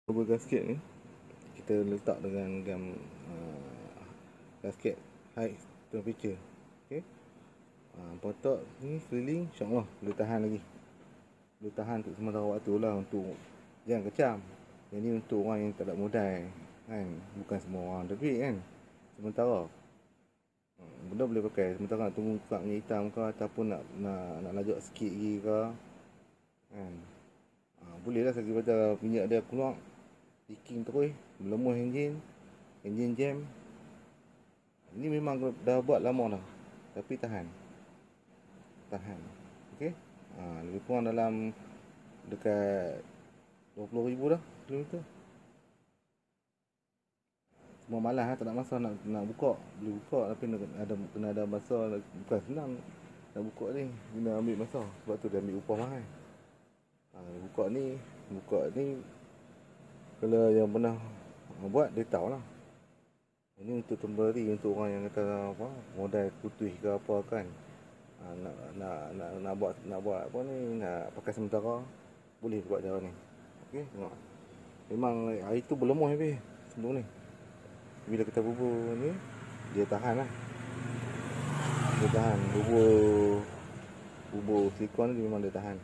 Rubber gasket ni kita letak dengan gam gasket high temperature. Okey. Potok ni keliling insya-Allah boleh tahan lagi. Boleh tahan untuk sementara waktu lah, untuk jangan kecam. Yang ni untuk orang yang tak ada modal kan. Bukan semua orang ada duit kan. Sementara benda boleh pakai sementara nak tunggu kak minyak hitam ke, ataupun nak lajak sikit lagi ke kan. Boleh lah sekali pada minyak dia keluar, leaking terus, melemuh enjin jam. Ini memang dah buat lama dah, tapi tahan. Okey. Lebih kurang dalam dekat 20,000 dah kilometer. Semua malas tak nak masa nak buka. Boleh buka tapi kena ada masa, bukan senang nak buka ni, kena ambil masa. Sebab tu dia ambil upah mahal. Buka ni kalau yang pernah buat dia tahulah. Ini untuk temporary, untuk orang yang kata apa, modal putih ke apa kan. Nak buat apa ni, nak pakai sementara, boleh buat cara ni. Okey, tengok. Memang air tu berlemuh habis sebelum ni. Bila kita bubur ni, dia tahan lah. Dia tahan. Bubur silikon ni memang dia tahan.